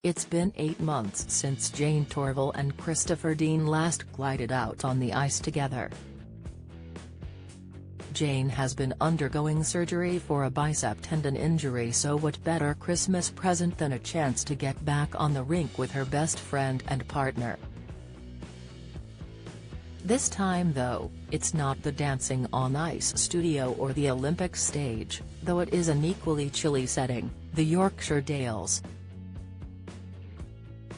It's been 8 months since Jayne Torvill and Christopher Dean last glided out on the ice together. Jayne has been undergoing surgery for a bicep tendon injury, so what better Christmas present than a chance to get back on the rink with her best friend and partner. This time though, it's not the Dancing on Ice studio or the Olympic stage, though it is an equally chilly setting, the Yorkshire Dales.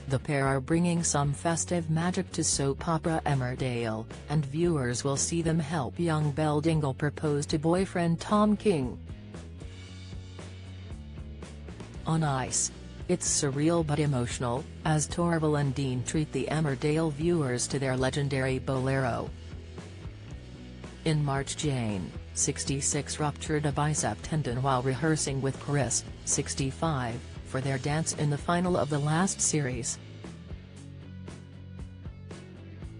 The pair are bringing some festive magic to soap opera Emmerdale, and viewers will see them help young Belle Dingle propose to boyfriend Tom King. On ice, it's surreal but emotional, as Torvill and Dean treat the Emmerdale viewers to their legendary bolero. In March, Jayne, 66, ruptured a bicep tendon while rehearsing with Chris, 65, for their dance in the final of the last series.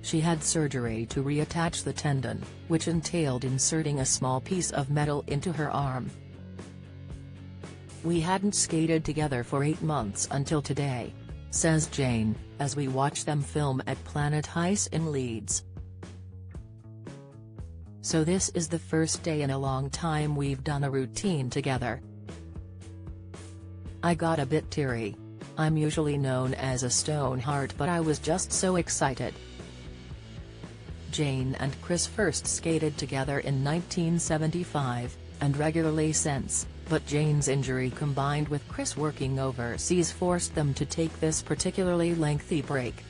She had surgery to reattach the tendon, which entailed inserting a small piece of metal into her arm. "We hadn't skated together for 8 months until today," says Jayne, as we watch them film at Planet Ice in Leeds. "So this is the first day in a long time we've done a routine together. I got a bit teary. I'm usually known as a stoneheart, but I was just so excited." Jayne and Chris first skated together in 1975, and regularly since, but Jayne's injury combined with Chris working overseas forced them to take this particularly lengthy break.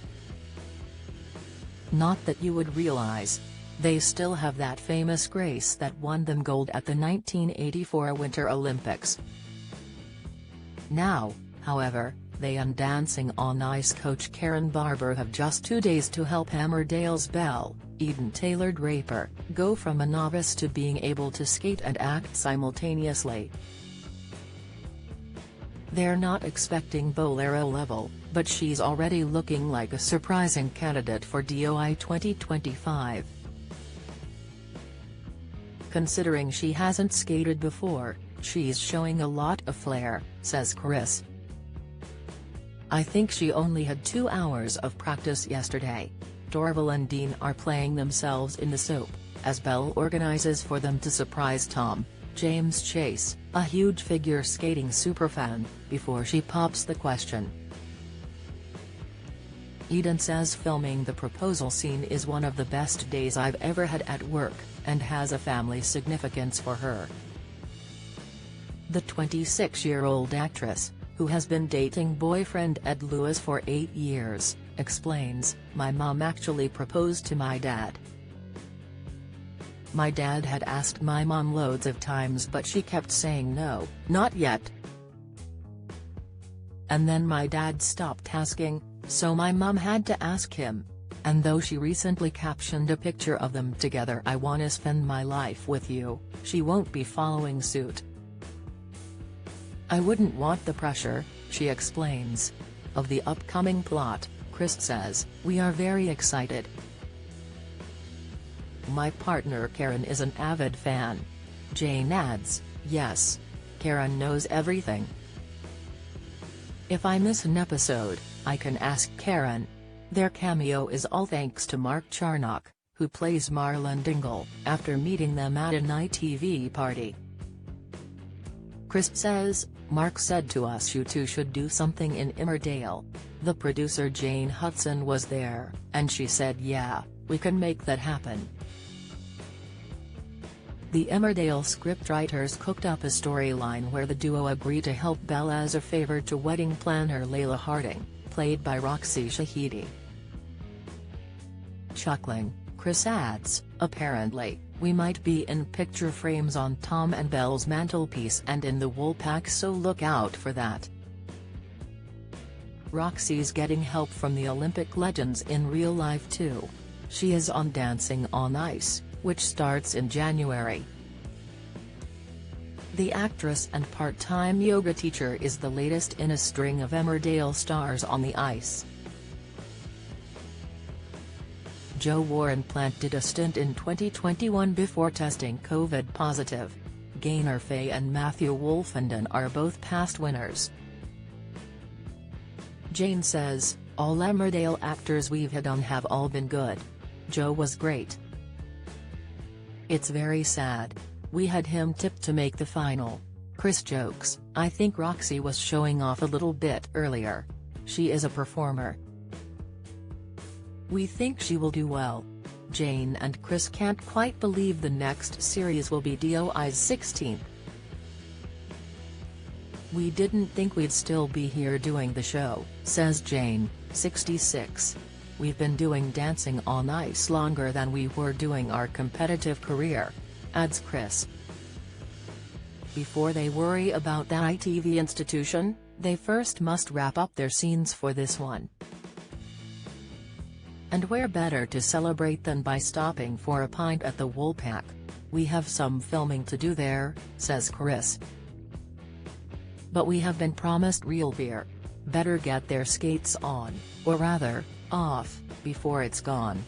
Not that you would realize, they still have that famous grace that won them gold at the 1984 Winter Olympics. Now, however, they and Dancing on Ice coach Karen Barber have just 2 days to help Emmerdale's Belle, Eden Taylor-Draper, go from a novice to being able to skate and act simultaneously. They're not expecting bolero level, but she's already looking like a surprising candidate for DOI 2025. Considering she hasn't skated before, she's showing a lot of flair, says Chris. "I think she only had 2 hours of practice yesterday." Torvill and Dean are playing themselves in the soap, as Belle organizes for them to surprise Tom, James Chase, a huge figure skating superfan, before she pops the question. Eden says filming the proposal scene is one of the best days I've ever had at work, and has a family significance for her. The 26-year-old actress, who has been dating boyfriend Ed Lewis for 8 years, explains, "My mom actually proposed to my dad. My dad had asked my mom loads of times, but she kept saying no, not yet. And then my dad stopped asking, so my mom had to ask him. And though she recently captioned a picture of them together, 'I wanna spend my life with you,' she won't be following suit. I wouldn't want the pressure," she explains. Of the upcoming plot, Chris says, "We are very excited. My partner Karen is an avid fan." Jayne adds, "Yes. Karen knows everything. If I miss an episode, I can ask Karen." Their cameo is all thanks to Mark Charnock, who plays Marlon Dingle, after meeting them at an ITV party. Chris says, "Mark said to us you two should do something in Emmerdale. The producer Jane Hudson was there, and she said yeah, we can make that happen." The Emmerdale scriptwriters cooked up a storyline where the duo agree to help Belle as a favor to wedding planner Layla Harding, played by Roxy Shahidi. Chuckling, Chris adds, "Apparently, we might be in picture frames on Tom and Belle's mantelpiece and in the Woolpack, so look out for that." Roxy's getting help from the Olympic legends in real life too. She is on Dancing on Ice, which starts in January. The actress and part-time yoga teacher is the latest in a string of Emmerdale stars on the ice. Jo Warren-Plant did a stint in 2021 before testing COVID positive. Gaynor Faye and Matthew Wolfenden are both past winners. Jayne says, all Emmerdale actors we've had on have all been good. Joe was great. It's very sad. We had him tipped to make the final. Chris jokes, I think Roxy was showing off a little bit earlier. She is a performer. We think she will do well. Jayne and Chris can't quite believe the next series will be DOI's 16th. We didn't think we'd still be here doing the show, says Jayne, 66. We've been doing Dancing on Ice longer than we were doing our competitive career, adds Chris. Before they worry about that ITV institution, they first must wrap up their scenes for this one. And where better to celebrate than by stopping for a pint at the Woolpack? We have some filming to do there, says Chris. But we have been promised real beer. Better get their skates on, or rather, off, before it's gone.